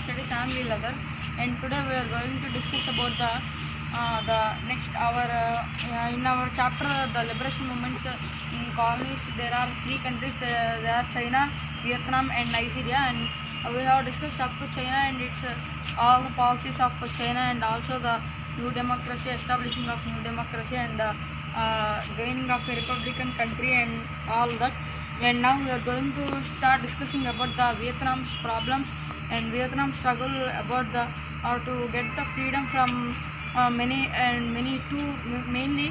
Studies. I am Lee Ladar, and today we are going to discuss about the next our in our chapter the liberation movements in colonies. There are three countries. They are China, Vietnam, and Nigeria, and we have discussed up to China and its all the policies of China, and also the new democracy, establishing of new democracy, and gaining of a republican country, and all that. And now we are going to start discussing about the Vietnam's problems and Vietnam struggle about the how to get the freedom from many too. Mainly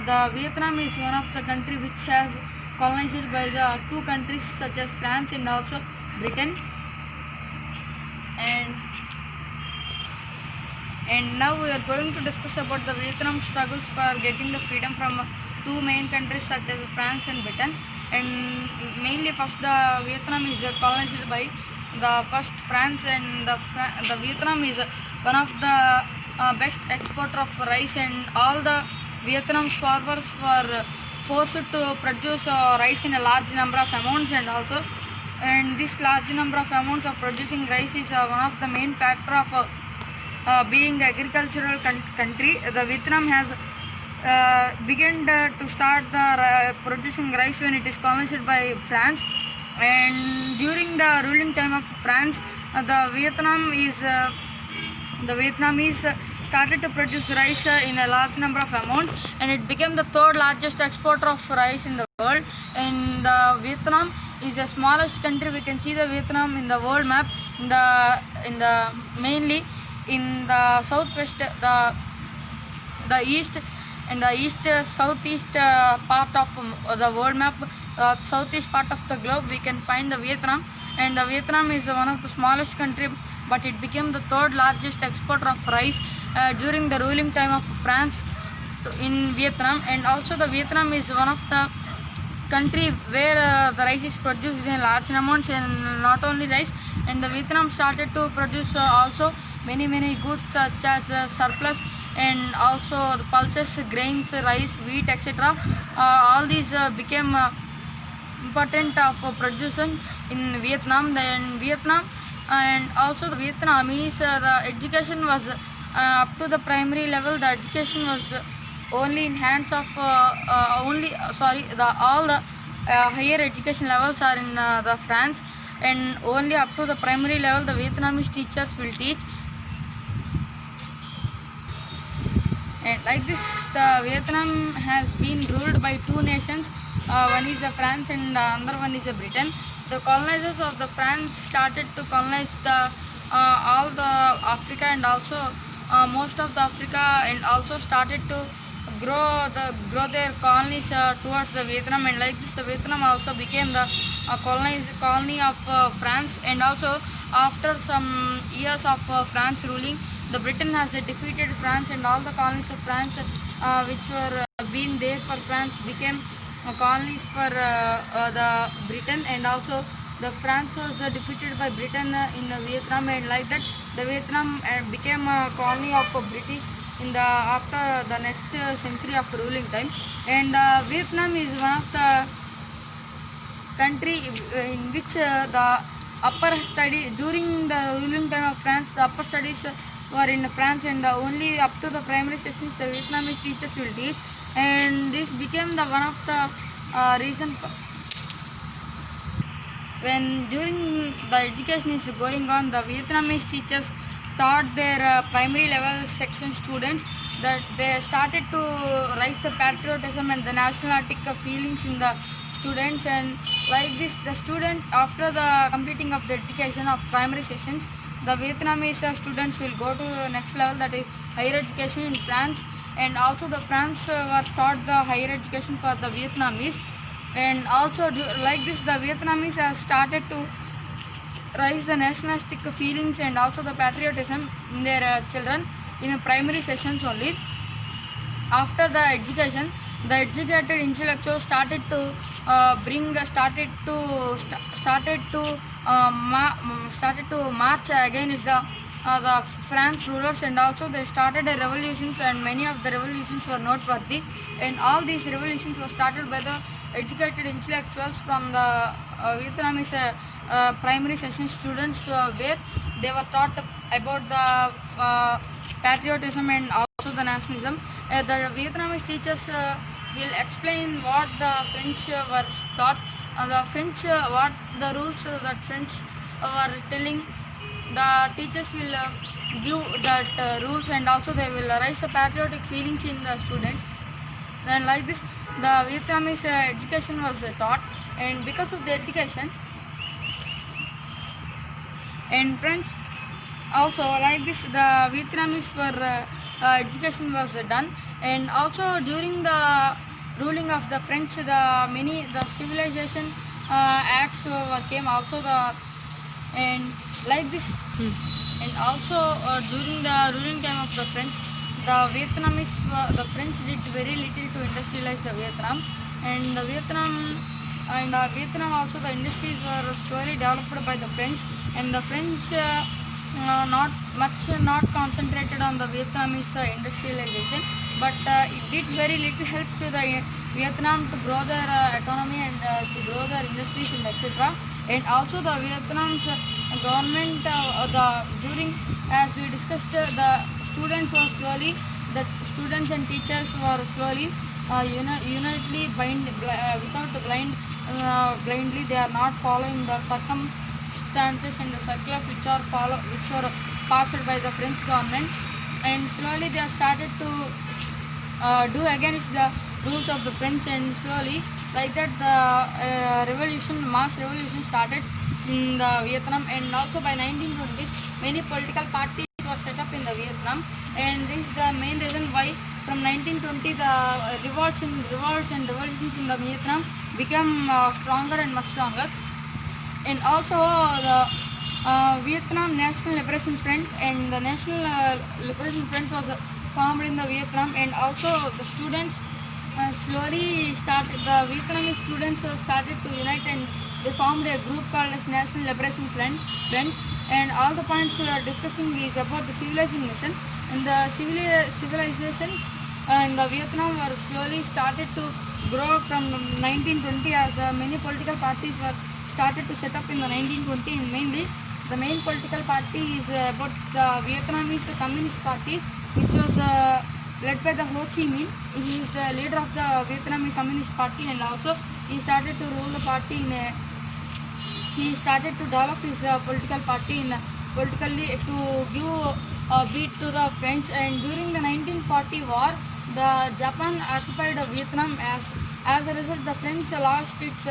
the Vietnam is one of the country which has colonized by the two countries such as France and also Britain. And now we are going to discuss about the Vietnam struggles for getting the freedom from two main countries such as France and Britain. And mainly first the Vietnam is colonized by the first France, and the Vietnam is one of the best exporter of rice, and all the Vietnam farmers were forced to produce rice in a large number of amounts, and this large number of amounts of producing rice is one of the main factor of being agricultural country. The Vietnam has began to start the producing rice when it is colonized by France, and during the ruling time of France, the Vietnamese started to produce rice in a large number of amounts, and it became the third largest exporter of rice in the world. And Vietnam is the smallest country. We can see the Vietnam in the world map in the mainly in the southwest, the east, and the east southeast part of the world map, southeast part of the globe, we can find the Vietnam. And the Vietnam is one of the smallest country, but it became the third largest exporter of rice during the ruling time of France in Vietnam. And also the Vietnam is one of the country where the rice is produced in large amounts, and not only rice, and the Vietnam started to produce also many goods such as surplus, and also the pulses, grains, rice, wheat, etc. All these became important of producing in Vietnam. Then Vietnam, and also the Vietnamese, the education was up to the primary level. The education was only in hands of all the higher education levels are in the France, and only up to the primary level the Vietnamese teachers will teach. And like this, the Vietnam has been ruled by two nations. One is the France, and the other one is the Britain. The colonizers of the France started to colonize the all the Africa, and also most of the Africa, and also started to grow their colonies towards the Vietnam. And like this, the Vietnam also became the colony of France. And also after some years of France ruling, the Britain has defeated France, and all the colonies of France which were been there for France became colonies for the Britain. And also the France was defeated by Britain in Vietnam, and like that the Vietnam became a colony of British in the after the next century of ruling time. And Vietnam is one of the country in which the upper study during the ruling time of France, the upper studies were in France, and only up to the primary sessions the Vietnamese teachers will teach. And this became the one of the reason when during the education is going on, the Vietnamese teachers taught their primary level section students that they started to raise the patriotism and the nationalistic feelings in the students. And like this, the student, after the completing of the education of primary sessions, the Vietnamese students will go to the next level, that is higher education in France. And also the France were taught the higher education for the Vietnamese. And also like this, the Vietnamese have started to raise the nationalistic feelings and also the patriotism in their children in primary sessions only. After the education, the educated intellectuals started to march against the France rulers, and also they started revolutions, and many of the revolutions were noteworthy. And all these revolutions were started by the educated intellectuals from the Vietnamese primary session students where they were taught about the patriotism and also the nationalism. The Vietnamese teachers will explain what the French were taught, the French what the rules that French were telling. The teachers will give that rules, and also they will raise the patriotic feelings in the students. And like this, the Vietnamese education was taught, and because of the education and French also like this, the Vietnamese for education was done. And also during the ruling of the French, the civilization acts came also the, and like this. And also during the ruling time of the French, the French did very little to industrialize the Vietnam. And the Vietnam also the industries were slowly developed by the French. And the French not concentrated on the Vietnamese industrialization, but it did very little help to the Vietnam to grow their economy and to grow their industries and etc. And also the Vietnam's government during, as we discussed, the students were slowly, the students and teachers were slowly unitedly blindly they are not following the circumstances and the circulars which are passed by the French government. And slowly they have started to do against the rules of the French, and slowly like that the mass revolution started in the Vietnam. And also by 1920s many political parties were set up in the Vietnam, and this is the main reason why from 1920 the revolts and revolutions in the Vietnam became stronger and much stronger. And also the Vietnam National Liberation Front and the National Liberation Front was formed in the Vietnam. And also the students slowly started, the Vietnamese students started to unite, and they formed a group called as National Liberation Front. And all the points we are discussing is about the civilization. And the civilizations and the Vietnam were slowly started to grow from 1920, as many political parties were started to set up in the 1920. And mainly the main political party is about the Vietnamese Communist Party, which was led by the Ho Chi Minh. He is the leader of the Vietnamese Communist Party, and also he started to rule the party he started to develop his political party in politically to give a beat to the French. And during the 1940 war, the Japan occupied Vietnam. As a result, the French lost its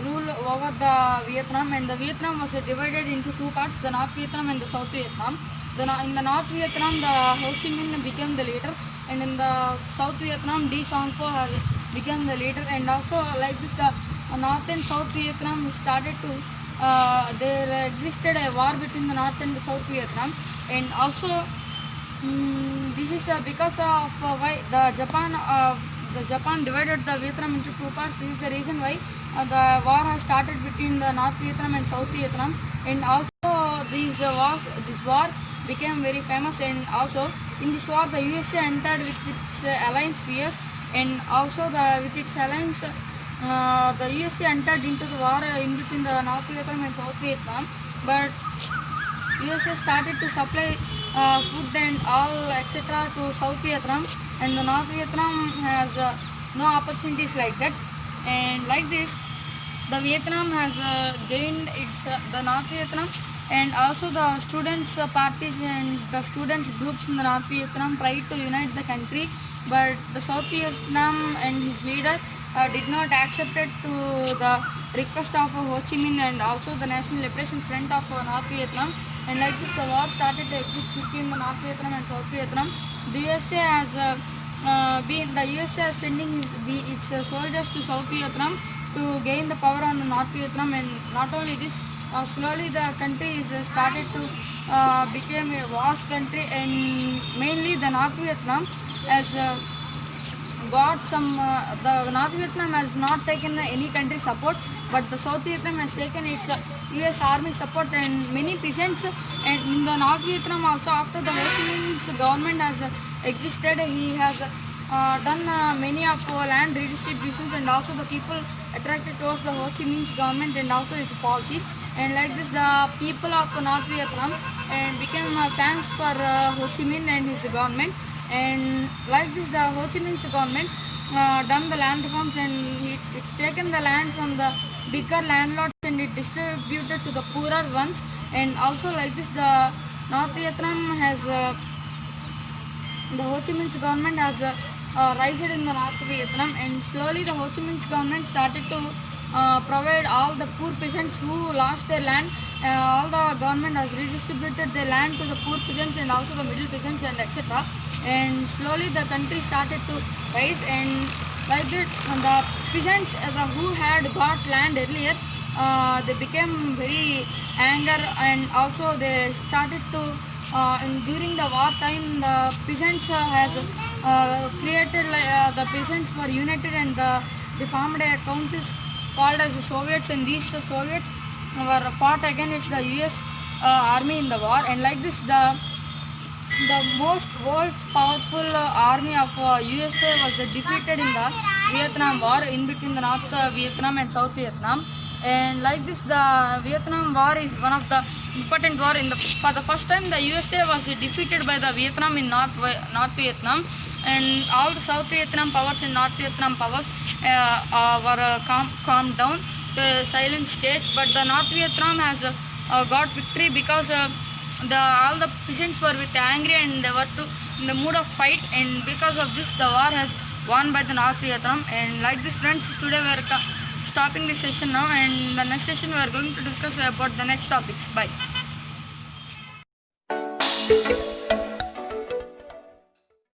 rule over the Vietnam, and the Vietnam was divided into two parts, the North Vietnam and the South Vietnam. In the North Vietnam, the Ho Chi Minh became the leader, and in the South Vietnam, Dien Bien Phu has become the leader. And also like this, the North and South Vietnam started to there existed a war between the North and the South Vietnam. And also this is because of why the Japan divided the Vietnam into two parts. This is the reason why the war has started between the North Vietnam and South Vietnam. And also this war became very famous. And also in this war the USA entered with its alliance fears. And also with its alliance the USA entered into the war in between the North Vietnam and South Vietnam. But USA started to supply food and all etc. to South Vietnam, and the North Vietnam has no opportunities like that. And like this, the Vietnam has gained its the North Vietnam. And also the students parties and the students groups in the North Vietnam tried to unite the country, but the South Vietnam and his leader did not accept it to the request of Ho Chi Minh and also the National Liberation Front of North Vietnam. And like this, the war started to exist between the North Vietnam and South Vietnam. The USA has the USA is sending its soldiers to South Vietnam to gain the power on North Vietnam. And not only this, slowly the country is started to become a vast country. And mainly the North Vietnam has got some the North Vietnam has not taken any country support, but the South Vietnam has taken its US army support and many peasants. And in the North Vietnam also, after the Ho Chi Minh's government has existed, he has done many of land redistributions, and also the people attracted towards the Ho Chi Minh's government and also its policies. and like this the people of North Vietnam and became fans for Ho Chi Minh and his government, and like this the Ho Chi Minh's government done the land reforms, and it taken the land from the bigger landlords and it distributed to the poorer ones. And also like this the North Vietnam has the Ho Chi Minh's government has risen in the North Vietnam, and slowly the Ho Chi Minh's government started to provide all the poor peasants who lost their land. All the government has redistributed their land to the poor peasants and also the middle peasants and etc. And slowly the country started to rise, and like that the peasants who had got land earlier, they became very anger, and also they started to and during the war time the peasants has created the peasants were united, and they formed a council called as the Soviets, and these Soviets were fought against the US army in the war. And like this the most world's powerful army of USA was defeated in the Vietnam War in between the North Vietnam and South Vietnam. And like this the Vietnam War is one of the important war in the for the first time the USA was defeated by the Vietnam in North Vietnam, and all the South Vietnam powers and North Vietnam powers were calmed down to a silent stage, but the North Vietnam has got victory because all the peasants were with angry and they were in the mood of fight, and because of this the war has won by the North Vietnam. And like this friends, today we are stopping this session now, and the next session we are going to discuss about the next topics. Bye.